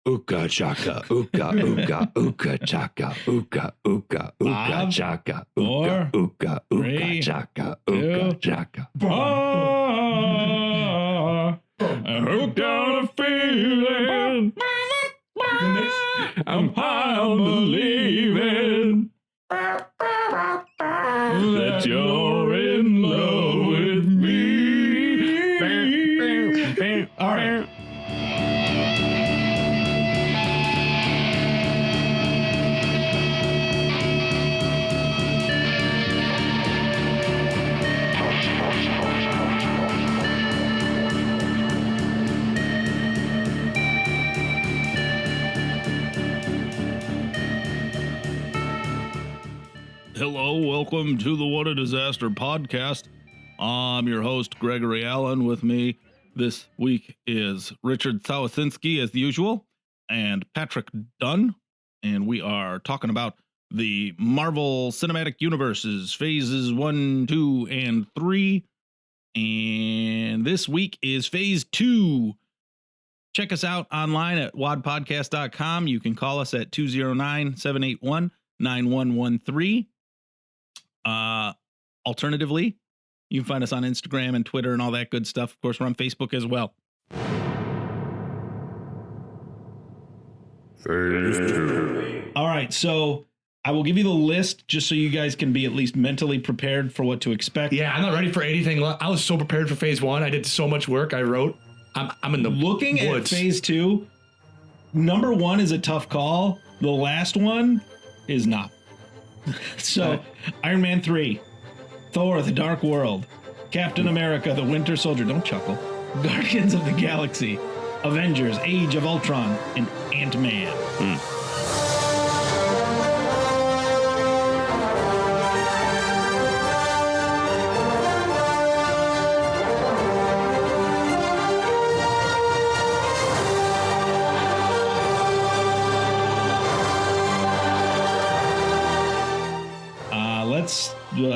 Ooka chaka, ooka, ooka, ooka chaka, ooka, ooka, ooka chaka, ooka, ooka, ooka chaka, ooka chaka. I got a feeling I'm high on believing that you're in love with me. All right. Hello, welcome to the What a Disaster podcast. I'm your host, Gregory Allen. With me this week is Richard Sawasinski, as usual, and Patrick Dunn. And we are talking about the Marvel Cinematic Universes, phases 1, 2, and 3. And this week is phase 2. Check us out online at wadpodcast.com. You can call us at 209-781-9113. Alternatively, you can find us on Instagram and Twitter and all that good stuff. Of course, we're on Facebook as well. Phase 2. All right, so I will give you the list just so you guys can be at least mentally prepared for what to expect. Yeah, I'm not ready for anything. I was so prepared for phase 1. I did so much work. I wrote. I'm in the Looking woods. at phase 2, number 1 is a tough call. The last one is not. So, Iron Man 3, Thor: The Dark World, Captain America: The Winter Soldier, don't chuckle, Guardians of the Galaxy, Avengers: Age of Ultron, and Ant-Man.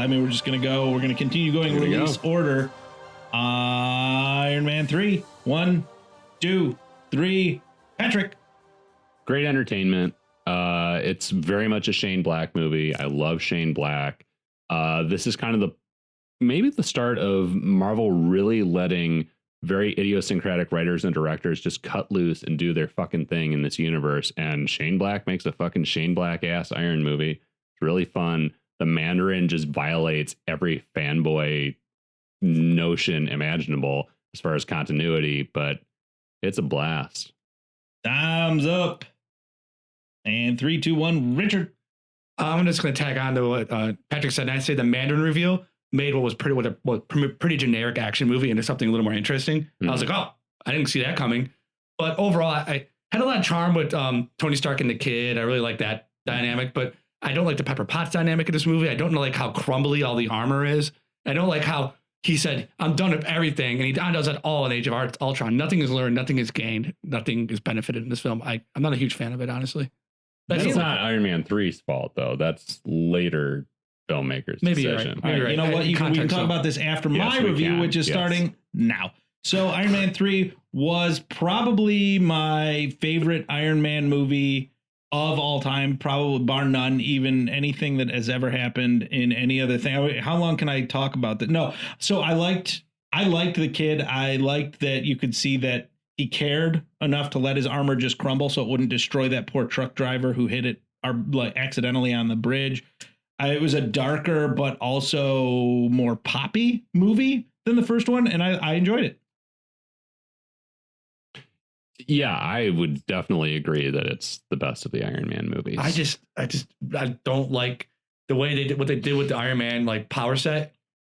We're just going to go. We're going to continue going release order. Iron Man 3. 1, 2, 3. Patrick. Great entertainment. It's very much a Shane Black movie. I love Shane Black. This is kind of maybe the start of Marvel really letting very idiosyncratic writers and directors just cut loose and do their fucking thing in this universe. And Shane Black makes a fucking Shane Black ass Iron movie. It's really fun. The Mandarin just violates every fanboy notion imaginable as far as continuity, but it's a blast. Thumbs up. And 3, 2, 1. Richard. I'm just going to tag on to what Patrick said. And I say the Mandarin reveal made what was pretty generic action movie into something a little more interesting. I was like, oh, I didn't see that coming. But overall, I had a lot of charm with Tony Stark and the kid. I really like that dynamic, but I don't like the Pepper Potts dynamic of this movie. I don't like how crumbly all the armor is. I don't like how he said, I'm done with everything. And he does that all in Age of Ultron. Nothing is learned. Nothing is gained. Nothing is benefited in this film. I'm not a huge fan of it, honestly. That's not Iron Man 3's fault, though. That's later filmmakers' decision. All right. You know what? We can talk about this after my review, which is starting now. So Iron Man 3 was probably my favorite Iron Man movie of all time, probably bar none, even anything that has ever happened in any other thing. How long can I talk about that? No. So I liked the kid. I liked that you could see that he cared enough to let his armor just crumble so it wouldn't destroy that poor truck driver who hit it accidentally on the bridge. It was a darker but also more poppy movie than the first one, and I enjoyed it. Yeah, I would definitely agree that it's the best of the Iron Man movies. I don't like the way they did what they did with the Iron Man power set.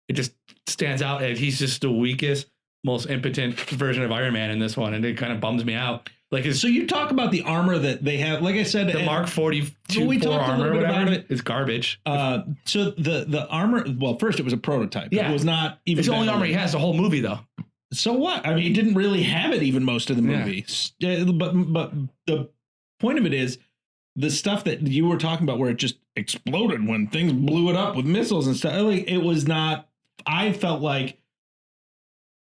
It just stands out, and he's just the weakest, most impotent version of Iron Man in this one, and it kind of bums me out. So you talk about the armor that they have. Like I said, the Mark 42 armor, whatever, it's garbage. So the armor. Well, first it was a prototype. Yeah, it was not even. It's the only armor he has the whole movie, though. So what? I mean, he didn't really have it even most of the movie. Yeah. But the point of it is the stuff that you were talking about where it just exploded when things blew it up with missiles and stuff. It was not. I felt like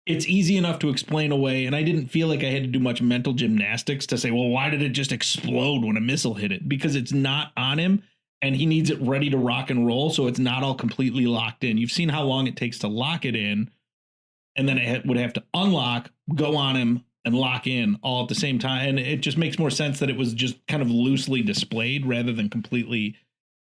it's easy enough to explain away, and I didn't feel like I had to do much mental gymnastics to say, well, why did it just explode when a missile hit it? Because it's not on him, and he needs it ready to rock and roll, so it's not all completely locked in. You've seen how long it takes to lock it in, and then it would have to unlock, go on him, and lock in all at the same time. And it just makes more sense that it was just kind of loosely displayed rather than completely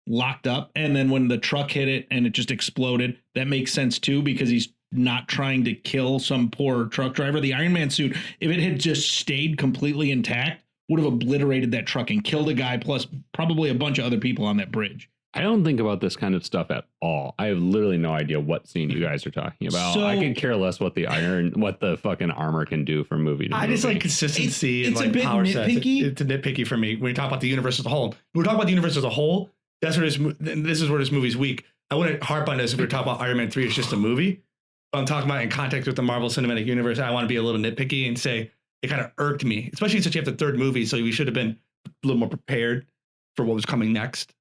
locked up. And then when the truck hit it and it just exploded, that makes sense too, because he's not trying to kill some poor truck driver. The Iron Man suit, if it had just stayed completely intact, would have obliterated that truck and killed a guy, plus probably a bunch of other people on that bridge. I don't think about this kind of stuff at all. I have literally no idea what scene you guys are talking about. So, I could care less what the fucking armor can do from movie to movie. I just like consistency and like power sets. It's a nitpicky for me when you talk about the universe as a whole. When we talk about the universe as a whole, this is where this movie's weak. I wouldn't harp on this if we were talking about Iron Man 3, it's just a movie. But I'm talking about in context with the Marvel Cinematic Universe. I want to be a little nitpicky and say it kind of irked me, especially since you have the third movie, so we should have been a little more prepared for what was coming next.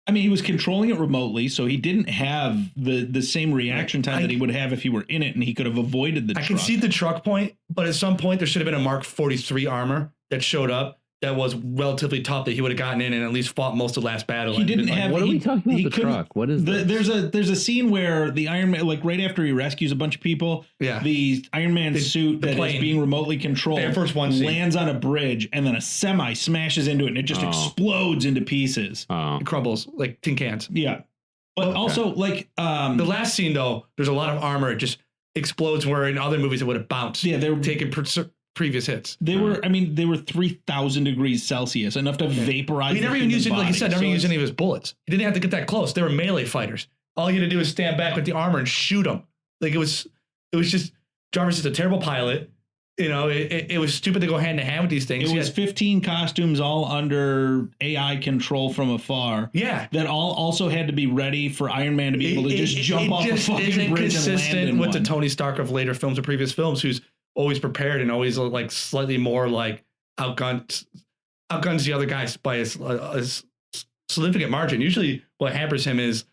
I mean, he was controlling it remotely, so he didn't have the same reaction time that he would have if he were in it, and he could have avoided the truck. I can see the truck point, but at some point there should have been a Mark 43 armor that showed up that was relatively tough that he would have gotten in and at least fought most of the last battle. He didn't have. What are we talking about? The truck? What is this? There's a scene where the Iron Man, like right after he rescues a bunch of people, the Iron Man suit that is being remotely controlled lands on a bridge, and then a semi smashes into it, and it just explodes into pieces. It crumbles like tin cans. Yeah, but also like the last scene though, there's a lot of armor. It just explodes where in other movies it would have bounced. Yeah, they were taking previous hits. They were 3,000 degrees Celsious, enough to vaporize. He never even used it, like he said, never used any of his bullets. He didn't have to get that close. They were melee fighters. All you had to do was stand back with the armor and shoot them. Like it was just Jarvis is a terrible pilot. You know, it was stupid to go hand in hand with these things. It was 15 costumes all under AI control from afar. Yeah. That all also had to be ready for Iron Man to be able to just jump off a fucking bridge and land in with one. the Tony Stark of later films or previous films, who's always prepared and always like slightly more like outguns the other guys by a significant margin. Usually what hampers him is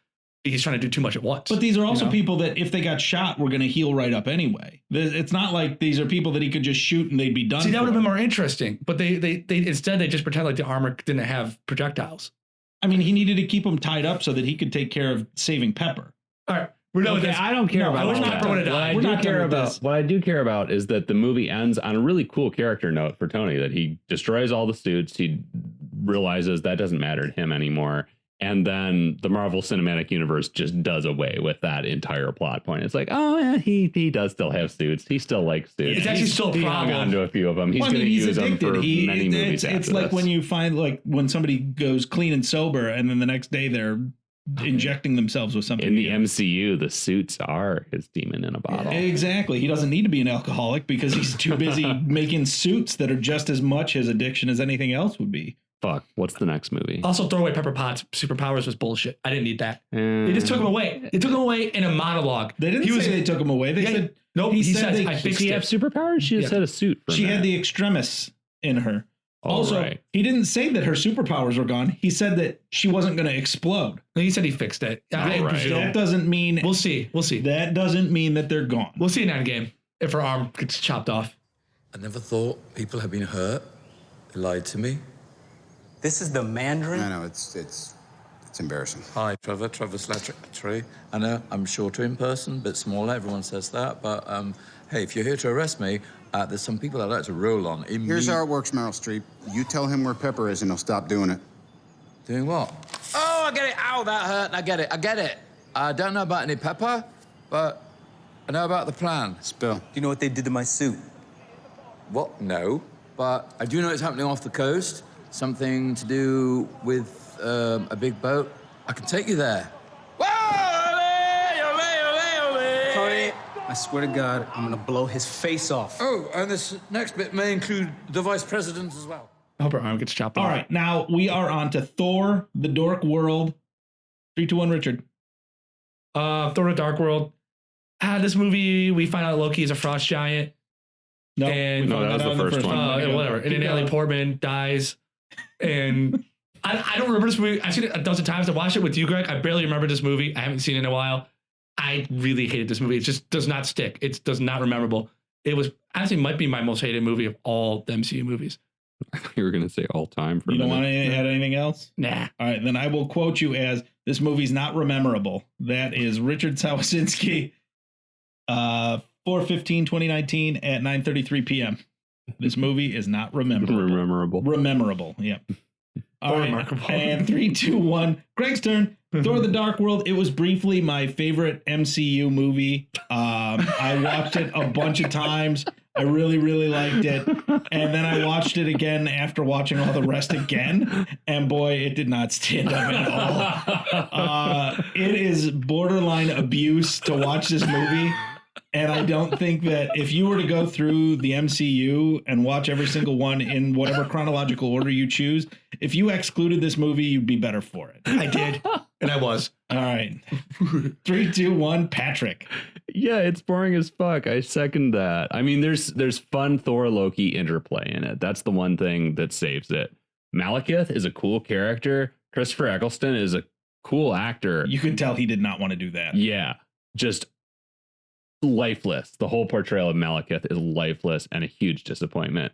he's trying to do too much at once. But these are also people that if they got shot were going to heal right up anyway. It's not like these are people that he could just shoot and they'd be done. See, that would have been more interesting. But they instead they just pretend like the armor didn't have projectiles. I mean, he needed to keep them tied up so that he could take care of saving Pepper. All right. I don't care about what I do care about is that the movie ends on a really cool character note for Tony, that he destroys all the suits. He realizes that doesn't matter to him anymore. And then the Marvel Cinematic Universe just does away with that entire plot point. It's like, oh, yeah, he does still have suits. He still likes suits. It's actually still a problem. He hung on to a few of them. He's going to use addicted. them for many movies. It's like when you find like when somebody goes clean and sober, and then the next day they're injecting themselves with something. In the MCU, the suits are his demon in a bottle. Exactly. He doesn't need to be an alcoholic because he's too busy making suits that are just as much his addiction as anything else would be. Fuck. What's the next movie? Also, throw away Pepper Potts. Superpowers was bullshit. I didn't need that. They just took him away. They took him away in a monologue. They didn't say they took him away. They said nope. He said I fixed it. Does he have superpowers? She just had a suit. She had the extremis in her. Also, he didn't say that her superpowers were gone. He said that she wasn't going to explode. No, he said he fixed it. That doesn't mean... We'll see. That doesn't mean that they're gone. We'll see in that game if her arm gets chopped off. I never thought people had been hurt. They lied to me. This is the Mandarin? I know, it's embarrassing. Hi, Trevor Slattery. I know I'm shorter in person, a bit smaller, everyone says that, but hey, if you're here to arrest me, there's some people I'd like to roll on. Here's how it works, Meryl Streep. You tell him where Pepper is and he'll stop doing it. Doing what? Oh, I get it. Ow, that hurt. I get it. I don't know about any Pepper, but I know about the plan. Spill. Do you know what they did to my suit? What? No. But I do know it's happening off the coast. Something to do with a big boat. I can take you there. Tony, I swear to God, I'm gonna blow his face off. Oh, and this next bit may include the vice president as well. I hope her arm gets chopped off. All right, now we are on to Thor, the Dork World. 3, 2, 1, Richard. Thor, the Dark World. This movie, we find out Loki is a frost giant. No, that was the first one. Whatever. And then Natalie Portman dies. And I don't remember this movie. I've seen it a dozen times. I watched it with you, Greg. I barely remember this movie. I haven't seen it in a while. I really hated this movie. It just does not stick. It does not rememberable. It was actually might be my most hated movie of all the MCU movies. You were going to say all time for You don't want to add anything else? Nah. All right, then I will quote you as this movie's not rememberable. That is Richard Sawasinski, 4/15/2019 at 9:33 p.m. This movie is not rememberable. Rememberable, yeah. All right, remarkable. And 3, 2, 1. Greg's turn. Thor: The Dark World. It was briefly my favorite MCU movie. I watched it a bunch of times. I really, really liked it. And then I watched it again after watching all the rest again. And boy, it did not stand up at all. It is borderline abuse to watch this movie. And I don't think that if you were to go through the MCU and watch every single one in whatever chronological order you choose, if you excluded this movie, you'd be better for it. I did. And I was. All right. 3, 2, 1, Patrick. Yeah, it's boring as fuck. I second that. I mean, there's fun Thor Loki interplay in it. That's the one thing that saves it. Malekith is a cool character. Christopher Eccleston is a cool actor. You could tell he did not want to do that. Yeah, just lifeless. The whole portrayal of Malekith is lifeless and a huge disappointment.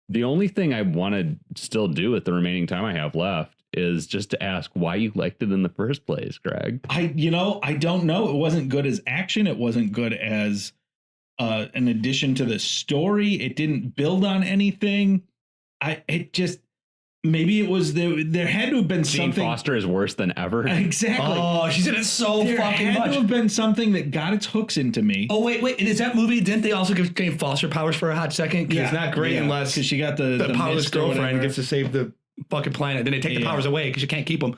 The only thing I want to still do with the remaining time I have left is just to ask why you liked it in the first place, Greg. I don't know. It wasn't good as action. It wasn't good as an addition to the story. It didn't build on anything. Maybe it was there had to have been Jane something. Foster is worse than ever. Exactly. Oh, she's in it so there fucking had much. to have been something that got its hooks into me. Oh, wait. Is that movie? Didn't they also give Jane Foster powers for a hot second? Because it's not great unless because she got the powerless mist or girlfriend whatever. gets to save the fucking planet. Then they take the powers away because you can't keep them.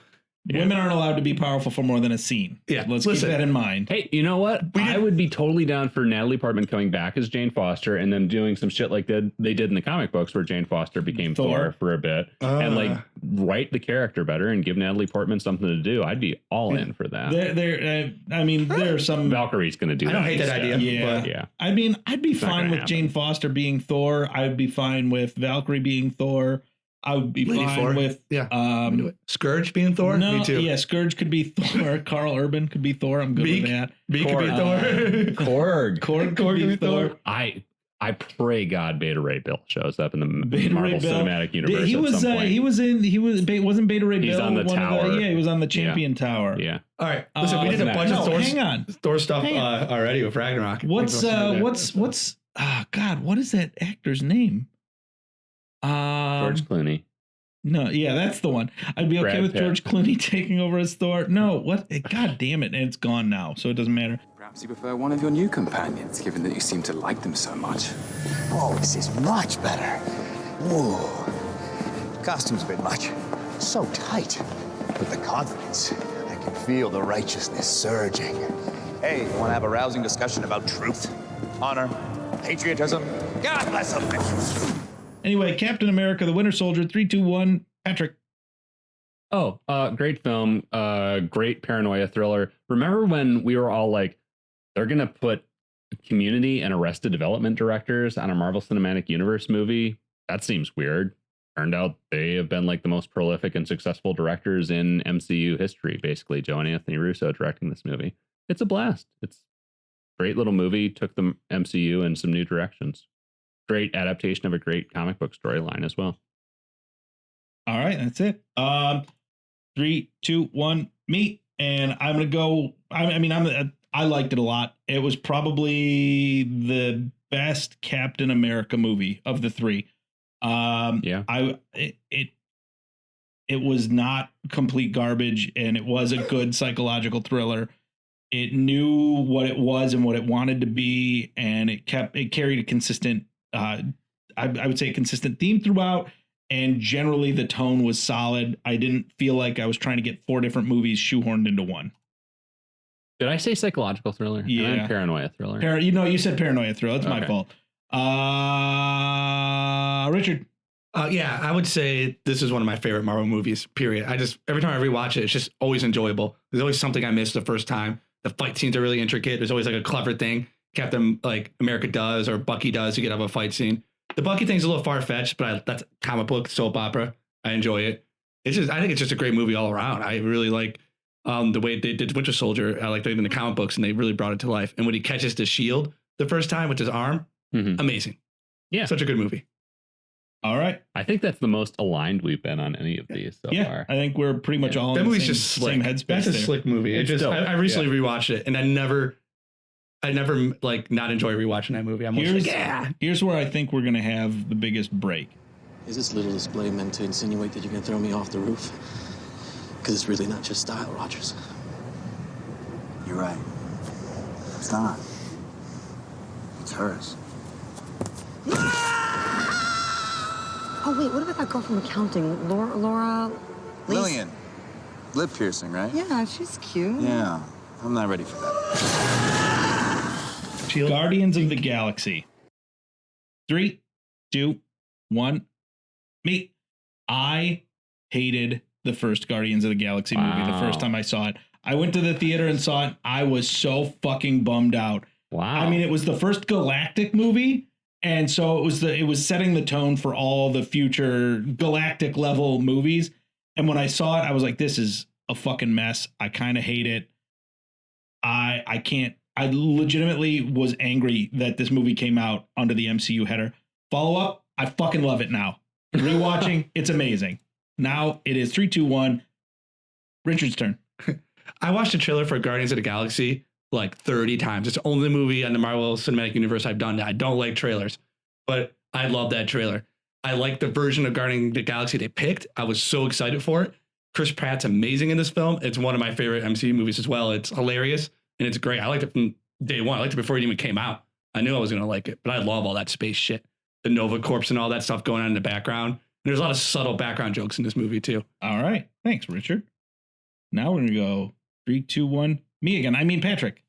Women aren't allowed to be powerful for more than a scene. Yeah, Let's keep that in mind. Hey, you know what? I would be totally down for Natalie Portman coming back as Jane Foster and then doing some shit like they did in the comic books where Jane Foster became Thor for a bit and like write the character better and give Natalie Portman something to do. I'd be all in for that. There are some. Valkyrie's going to do that. I don't hate that idea. Yeah. But Yeah. I mean, I'd be fine with happen. Jane Foster being Thor. I'd be fine with Valkyrie being Thor. I would be Lady fine Thor. with Scourge being Thor? No, Me too. yeah, Scourge could be Thor. Carl Urban could be Thor. I'm good Beak? with that. Beak could be Thor. Korg. Korg could be Thor. I pray God Beta Ray Bill shows up in the Beta Marvel Ray Bill. Cinematic Universe He at was some point. wasn't Beta Ray He's Bill on the one tower. Of the, yeah, he was on the Champion Tower. Yeah. All right. Listen, we did a bunch of Thor stuff already with Ragnarok. What's God, what is that actor's name? George Clooney. No, yeah, that's the one. I'd be okay Brad with Pitt. George Clooney taking over as Thor. No, what? God damn it. And it's gone now, so it doesn't matter. Perhaps you prefer one of your new companions, given that you seem to like them so much. Oh, this is much better. Whoa. Costume's a bit much. So tight. With the confidence, I can feel the righteousness surging. Hey, you want to have a rousing discussion about truth, honor, patriotism? God bless them. Anyway, Captain America, the Winter Soldier, 3, 2, 1. Patrick. Oh, great film. Great paranoia thriller. Remember when we were all like, they're going to put Community and Arrested Development directors on a Marvel Cinematic Universe movie? That seems weird. Turned out they have been like the most prolific and successful directors in MCU history, basically. Joe and Anthony Russo directing this movie. It's a blast. It's a great little movie. Took the MCU in some new directions. Great adaptation of a great comic book storyline as well. All right, that's it. 3, 2, 1, me. And I'm going to go. I liked it a lot. It was probably the best Captain America movie of the three. It was not complete garbage, and it was a good psychological thriller. It knew what it was and what it wanted to be, and it carried a consistent, I would say a consistent theme throughout, and generally the tone was solid. I didn't feel like I was trying to get 4 different movies shoehorned into one. Did I say psychological thriller? Yeah. I meant paranoia thriller. You said paranoia thriller. That's my fault. Richard. Yeah, I would say this is one of my favorite Marvel movies, period. Every time I rewatch it, it's just always enjoyable. There's always something I missed the first time. The fight scenes are really intricate. There's always like a clever thing Captain America does or Bucky does to get out of a fight scene. The Bucky thing's a little far-fetched, but that's comic book, soap opera. I enjoy it. I think it's just a great movie all around. I really like The way they did Winter Soldier, like in the comic books, and they really brought it to life. And when he catches the shield the first time with his arm, amazing. Yeah. Such a good movie. All right. I think that's the most aligned we've been on any of these so far. I think we're pretty much all that in the movie's same, just slick. same headspace. That's a slick movie. It just I recently rewatched it, and I never like not enjoy rewatching that movie. I'm here's where I think we're gonna have the biggest break. Is this little display meant to insinuate that you're gonna throw me off the roof? Because it's really not just style, Rogers. You're right. It's not. It's hers. Oh, wait, what about that girl from accounting? Laura? Lillian. Lip piercing, right? Yeah, she's cute. Yeah. I'm not ready for that. Guardians of the Galaxy. 3, 2, 1. Me. I hated the first Guardians of the Galaxy movie the first time I saw it. I went to the theater and saw it. I was so fucking bummed out. Wow. I mean, it was the first galactic movie, and so it was setting the tone for all the future galactic level movies. And when I saw it, I was like, this is a fucking mess. I kind of hate it. I can't. I legitimately was angry that this movie came out under the MCU header. Follow up, I fucking love it now. Rewatching, it's amazing. Now it is 3, 2, 1. Richard's turn. I watched the trailer for Guardians of the Galaxy like 30 times. It's the only movie on the Marvel Cinematic Universe I've done that. I don't like trailers, but I love that trailer. I like the version of Guardians of the Galaxy they picked. I was so excited for it. Chris Pratt's amazing in this film. It's one of my favorite MCU movies as well. It's hilarious and it's great. I liked it from day one. I liked it before it even came out. I knew I was going to like it, but I love all that space shit. The Nova Corps and all that stuff going on in the background. And there's a lot of subtle background jokes in this movie too. All right. Thanks, Richard. Now we're going to go 3, 2, 1. Me again. I mean, Patrick.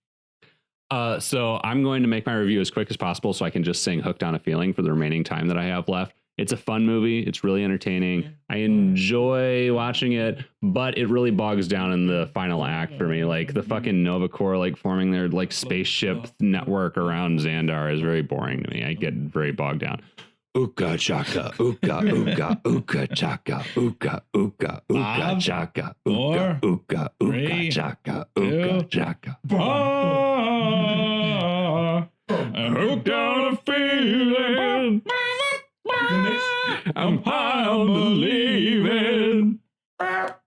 So I'm going to make my review as quick as possible so I can just sing Hooked on a Feeling for the remaining time that I have left. It's a fun movie. It's really entertaining. I enjoy watching it, but it really bogs down in the final act for me. Like the fucking Nova Corps, like forming their like spaceship network around Xandar is very boring to me. I get very bogged down. Ooka chaka, ooka, ooka, ooka chaka, ooka, ooka, ooka chaka, ooka, ooka, ooka chaka, ooka chaka. Hooked on a feeling. I'm high on believing that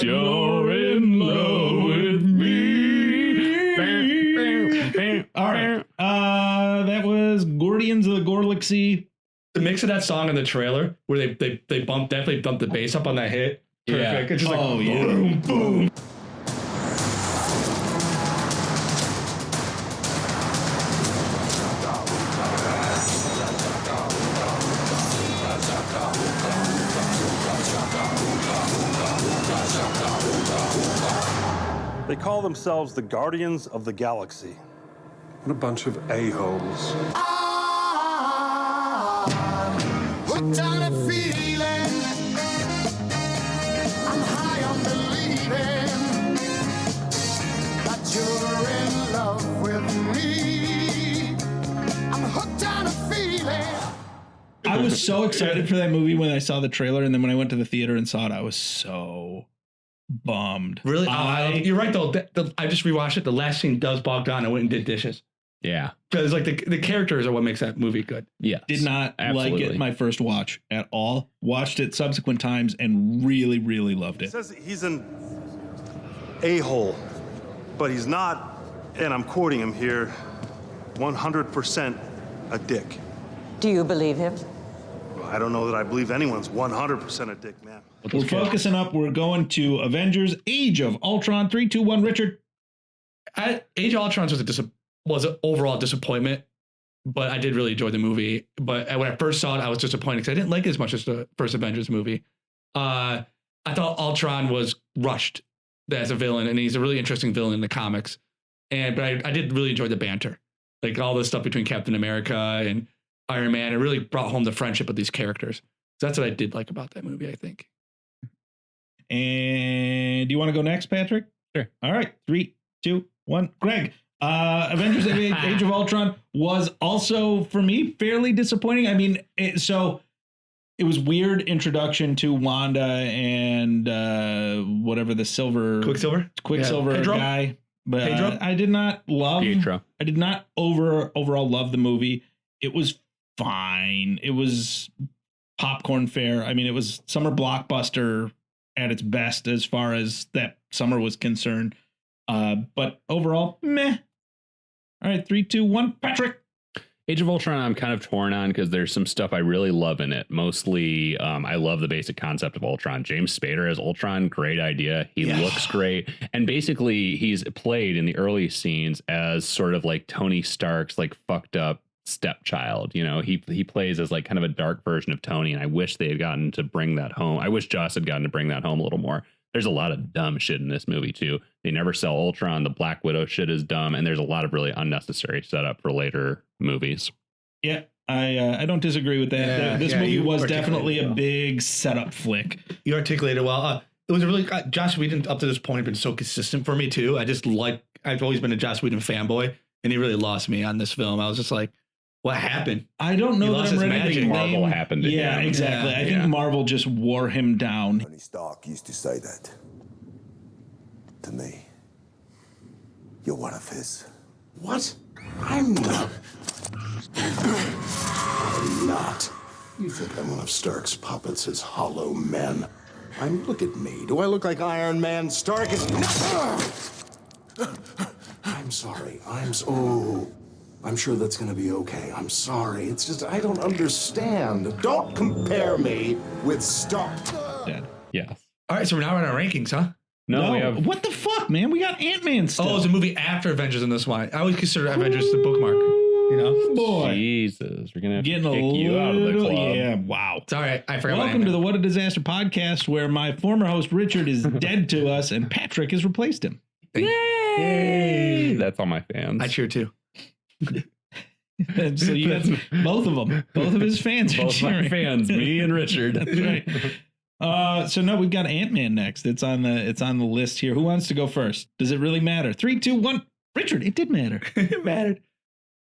you're in love with me. All right. That was Guardians of the Galaxy. The mix of that song in the trailer where they definitely bumped the bass up on that hit. Perfect. It's just like boom, boom. They call themselves the Guardians of the Galaxy. What a bunch of a-holes. Hooked on a feeling. I'm high on believing that you're in love with me. I'm hooked on a feeling. I was so excited for that movie when I saw the trailer, and then when I went to the theater and saw it, I was so bummed. Really? You're right though. I just rewatched it. The last scene does bog down. I went and did dishes. Yeah, because like the characters are what makes that movie good. Yeah, did not like it my first watch at all. Watched it subsequent times and really, really loved it. He says he's an a-hole, but he's not, and I'm quoting him here, 100% a dick. Do you believe him? Well, I don't know that I believe anyone's 100% a dick, man. We're focusing up. We're going to Avengers: Age of Ultron. 3, 2, 1. Richard. Age of Ultron was an overall disappointment, but I did really enjoy the movie. But when I first saw it, I was disappointed because I didn't like it as much as the first Avengers movie. I thought Ultron was rushed as a villain, and he's a really interesting villain in the comics. But I did really enjoy the banter, like all the stuff between Captain America and Iron Man. It really brought home the friendship of these characters. So that's what I did like about that movie, I think. And do you want to go next, Patrick? Sure. All right. 3, 2, 1. Greg. Avengers Age of Ultron was also, for me, fairly disappointing. I mean, so it was weird introduction to Wanda and whatever the Quicksilver guy. But I did not love Pietro. I did not overall love the movie. It was fine. It was popcorn fare. I mean, it was summer blockbuster at its best as far as that summer was concerned. But overall, meh. All right, 3, 2, 1, Patrick. Age of Ultron, I'm kind of torn on because there's some stuff I really love in it. Mostly, I love the basic concept of Ultron. James Spader as Ultron, great idea. He looks great. And basically, he's played in the early scenes as sort of like Tony Stark's like fucked up stepchild. You know, he plays as like kind of a dark version of Tony. And I wish they had gotten to bring that home. I wish Joss had gotten to bring that home a little more. There's a lot of dumb shit in this movie, too. They never sell Ultron. The Black Widow shit is dumb. And there's a lot of really unnecessary setup for later movies. Yeah, I don't disagree with that. Yeah, this movie was definitely a big setup flick. You articulated well. It was a really Joss Whedon up to this point had been so consistent for me, too. I've always been a Joss Whedon fanboy, and he really lost me on this film. I was just like, what happened? I don't know that I'm ready to Marvel happened to him. Exactly. I think Marvel just wore him down. Tony Stark used to say that to me. You're one of his. What? I'm not. I'm not. You think I'm one of Stark's puppets, his hollow men? Look at me. Do I look like Iron Man? Stark is I'm sorry. I'm sure that's gonna be okay. I'm sorry. It's just, I don't understand. Don't compare me with Stark. Yeah. All right, so we're now on our rankings, huh? No, we have... What the fuck, man? We got Ant-Man still. Oh, it's a movie after Avengers in this one. I always consider Avengers the bookmark. You know? Boy. Jesus. We're going to have to kick you out of the club. Yeah, wow. It's all right. I forgot. Welcome to the What a Disaster podcast, where my former host, Richard, is dead to us, and Patrick has replaced him. Yay! That's all my fans. I cheer too. So you got both of them. Both of his fans are both cheering. My fans, me and Richard. That's right. So no, we've got Ant-Man next. It's on the list here. Who wants to go first? Does it really matter? 3, 2, 1. Richard, it did matter. It mattered.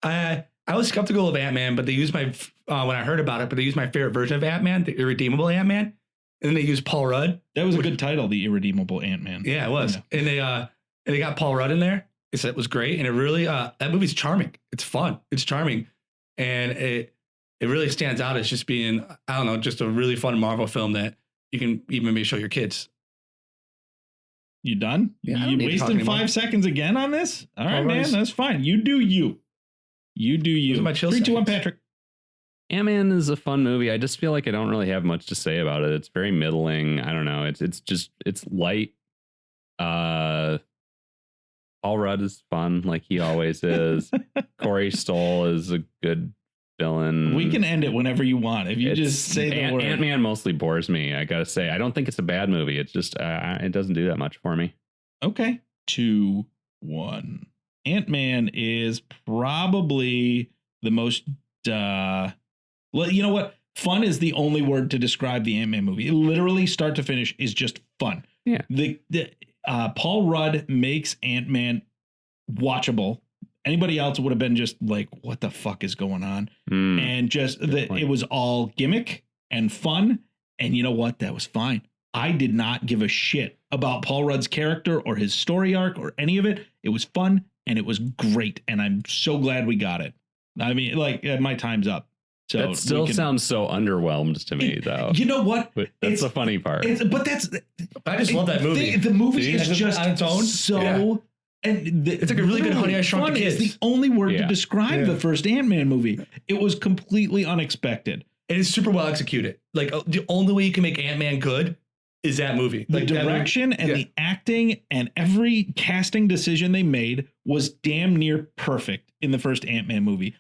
I was skeptical of Ant-Man, but they used my when I heard about it, but they used my favorite version of Ant-Man, the Irredeemable Ant-Man. And then they used Paul Rudd. That was a good title, the Irredeemable Ant-Man. Yeah, it was. Yeah. And they got Paul Rudd in there. It was great. And it really that movie's charming. It's fun. It's charming. And it really stands out as just being, I don't know, just a really fun Marvel film that you can even maybe show your kids. You done? Yeah, you wasted 5 seconds again on this? All right, man. That's fine. You do you. You do you. 3, 2, 1, Patrick. Ant-Man is a fun movie. I just feel like I don't really have much to say about it. It's very middling. I don't know. It's light. Paul Rudd is fun, like he always is. Corey Stoll is a good villain. We can end it whenever you want. If you just say the word. Ant-Man mostly bores me. I gotta say, I don't think it's a bad movie. It's just it doesn't do that much for me. Okay, 2, 1. Ant-Man is probably the most. You know what? Fun is the only word to describe the Ant-Man movie. It literally, start to finish, is just fun. Yeah. Paul Rudd makes Ant-Man watchable. Anybody else would have been just like, what the fuck is going on? And just it was all gimmick and fun. And you know what? That was fine. I did not give a shit about Paul Rudd's character or his story arc or any of it. It was fun and it was great. And I'm so glad we got it. I mean, like, my time's up. So that still sounds so underwhelmed to me, though. You know what? But that's the funny part. I just love that movie. The movie is just on its own. So, and it's like a really good Honey I Shrunk the Kids. It's the only word to describe the first Ant-Man movie. It was completely unexpected. It is super well executed. Like, the only way you can make Ant-Man good is that movie. The Like, direction and the acting and every casting decision they made was damn near perfect in the first Ant-Man movie.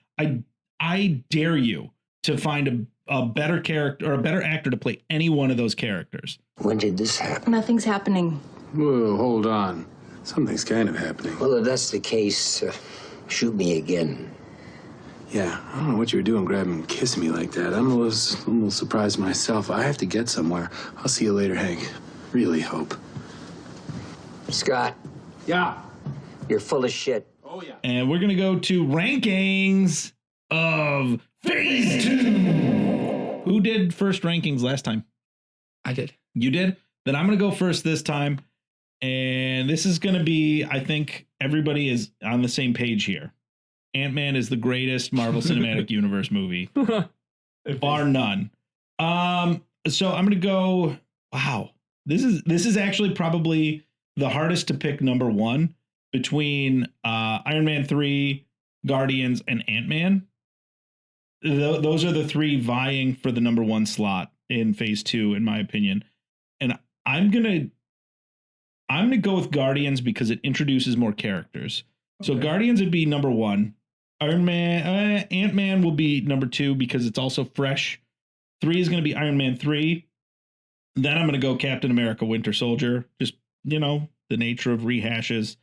I dare you to find a better character or a better actor to play any one of those characters. When did this happen? Nothing's happening. Whoa, hold on. Something's kind of happening. Well, if that's the case, shoot me again. Yeah, I don't know what you were doing grabbing and kissing me like that. I'm a little surprised myself. I have to get somewhere. I'll see you later, Hank. Really hope. Scott. Yeah? You're full of shit. Oh, yeah. And we're going to go to rankings of Phase 2. Who did first rankings last time? I did. You did? Then I'm going to go first this time. And this is going to be, I think everybody is on the same page here. Ant-Man is the greatest Marvel Cinematic Universe movie, bar none. So I'm going to go, wow. This is actually probably the hardest to pick number one between Iron Man 3, Guardians, and Ant-Man. Those are the three vying for the number one slot in phase 2, in my opinion. And I'm gonna go with Guardians because it introduces more characters. Okay. So Guardians would be number one. Ant-Man will be number 2 because it's also fresh. 3 is going to be Iron Man 3. Then I'm going to go Captain America, Winter Soldier. Just, the nature of rehashes.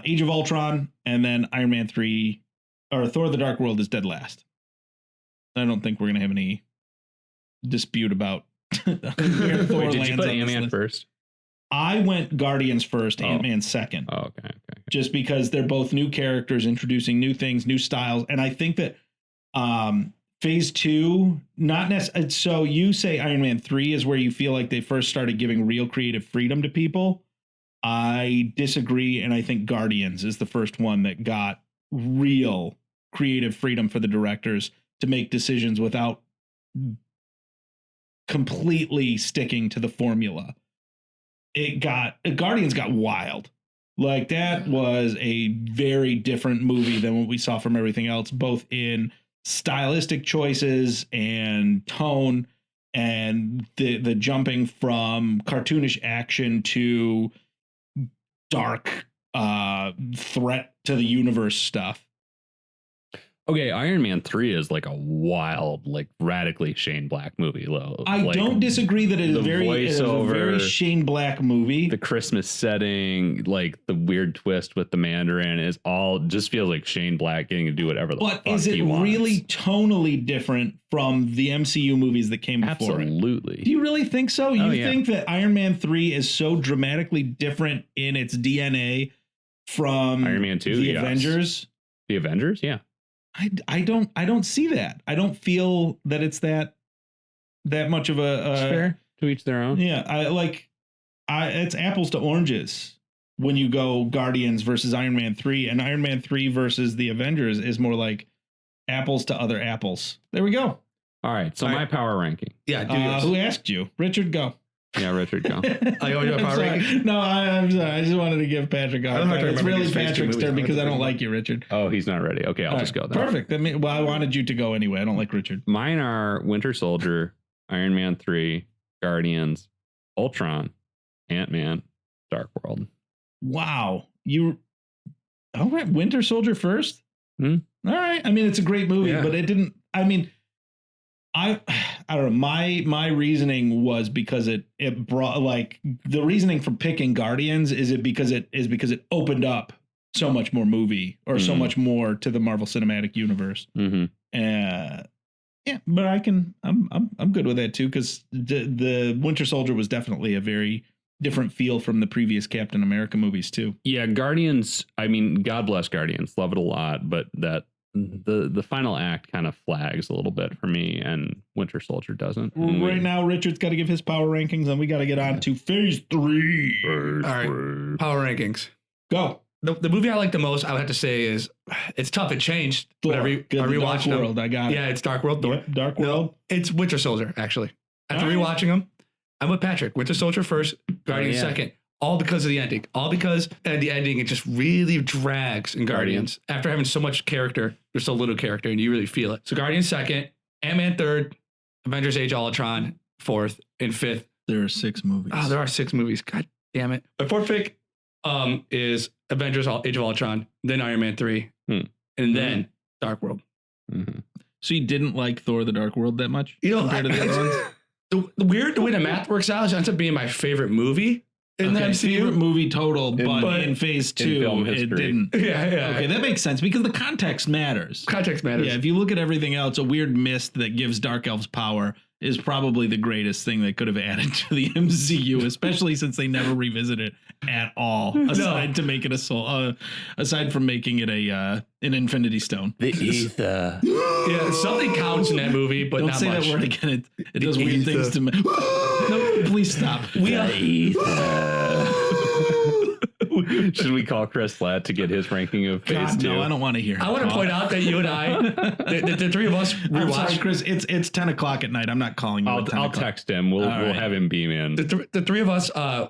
Age of Ultron, and then Iron Man 3, or Thor: The Dark World is dead last. I don't think we're going to have any dispute about where Thor lands. Did you put Ant-Man first? I went Guardians first, Ant-Man second. Oh, okay. Just because they're both new characters, introducing new things, new styles. And I think that phase 2, not necessarily. So you say Iron Man 3 is where you feel like they first started giving real creative freedom to people. I disagree. And I think Guardians is the first one that got real creative freedom for the directors to make decisions without completely sticking to the formula. Guardians got wild. Like, that was a very different movie than what we saw from everything else, both in stylistic choices and tone, and the jumping from cartoonish action to dark threat to the universe stuff. Okay, Iron Man 3 is like a wild, like radically Shane Black movie. I don't disagree that it is a very Shane Black movie. The Christmas setting, like the weird twist with the Mandarin, is all just feels like Shane Black getting to do whatever the fuck he wants. But is it really tonally different from the MCU movies that came before it? Absolutely. Do you really think so? You think that Iron Man 3 is so dramatically different in its DNA from Iron Man 2, the Avengers? The Avengers, yeah. I don't see that. I don't feel that it's that much of a it's fair, to each their own. Yeah, it's apples to oranges when you go Guardians versus Iron Man 3, and Iron Man 3 versus the Avengers is more like apples to other apples. There we go. All right, so my power ranking. Yeah, who asked you? Richard, go. Yeah, Richard, go. I owe you a power ranking? No, I'm sorry. I just wanted to give Patrick a It's really Patrick's turn because I don't like you, Richard. Oh, he's not ready. Okay, I'll just go then. Perfect. I wanted you to go anyway. I don't like Richard. Mine are Winter Soldier, Iron Man 3, Guardians, Ultron, Ant-Man, Dark World. Wow. All right, Winter Soldier first? All right. I mean, it's a great movie, but it didn't, I don't know. My reasoning was because it brought, like, the reasoning for picking Guardians is because it opened up so much more movie or so much more to the Marvel Cinematic Universe. Yeah, but I'm good with that too, because the Winter Soldier was definitely a very different feel from the previous Captain America movies too. Yeah, Guardians. I mean, God bless Guardians. Love it a lot, but the final act kind of flags a little bit for me, and Winter Soldier doesn't. Right now, Richard's got to give his power rankings, and we got to get on to phase 3. All right, power rankings. Go. The movie I like the most, I would have to say, is, it's tough. It changed. Thor. I rewatched Dark World. I got it. Yeah, it's Dark World. Thor. Yep, Dark World. No, it's Winter Soldier, actually. After rewatching them, I'm with Patrick. Winter Soldier first, Guardians second. All because of the ending. All because at the ending, it just really drags in Guardians. After having so much character, there's so little character, and you really feel it. So Guardians second, Ant-Man third, Avengers Age of Ultron fourth, and fifth. There are 6 movies. Oh, there are 6 movies. God damn it. My fourth pick is Avengers Age of Ultron, then Iron Man 3, and then Dark World. So you didn't like Thor: The Dark World that much? Compared to the other ones? The way the math works out, it ends up being my favorite movie. In the MCU. Favorite movie total, but in phase 2, it didn't. Yeah. Okay, that makes sense because the context matters. Context matters. Yeah, if you look at everything else, a weird mist that gives Dark Elves power is probably the greatest thing they could have added to the MCU, especially since they never revisit it at all. Aside from making it an Infinity Stone. The ether. Yeah, something counts in that movie, but don't not say much. that word again. It does weird things to me. No, please stop. Should we call Chris Latt to get his ranking of Phase 2? No, I don't want to hear. I want to point out that you and I, the three of us, I'm sorry, Chris. It's 10 o'clock at night. I'm not calling you. I'll text him. We'll have him beam in. The three of us. I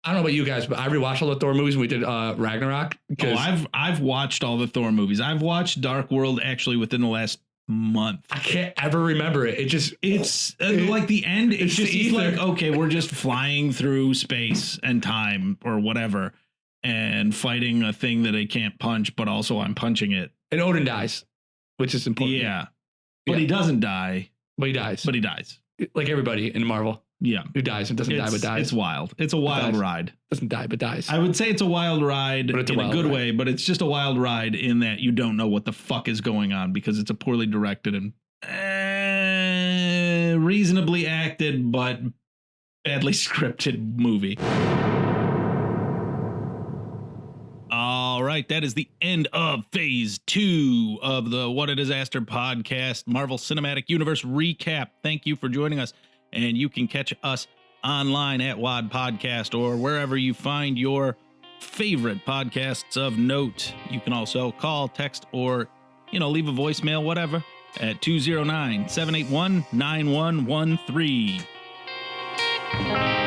don't know about you guys, but I rewatched all the Thor movies. And we did Ragnarok. I've watched all the Thor movies. I've watched Dark World actually within the last month. I can't ever remember it. It's like the end. It's like, okay, we're just flying through space and time or whatever, and fighting a thing that they can't punch, but also I'm punching it. And Odin dies, which is important. Yeah, but he doesn't die. But he dies. But he dies. Like everybody in Marvel. Yeah, who dies and doesn't die but dies. It's wild. It's a wild ride. Doesn't die but dies. I would say it's a wild ride in a good way, but it's just a wild ride in that you don't know what the fuck is going on because it's a poorly directed and reasonably acted but badly scripted movie. All right, that is the end of Phase 2 of the What a Disaster podcast, Marvel Cinematic Universe recap. Thank you for joining us. And you can catch us online at WAD Podcast or wherever you find your favorite podcasts of note. You can also call, text, or, leave a voicemail, whatever, at 209-781-9113.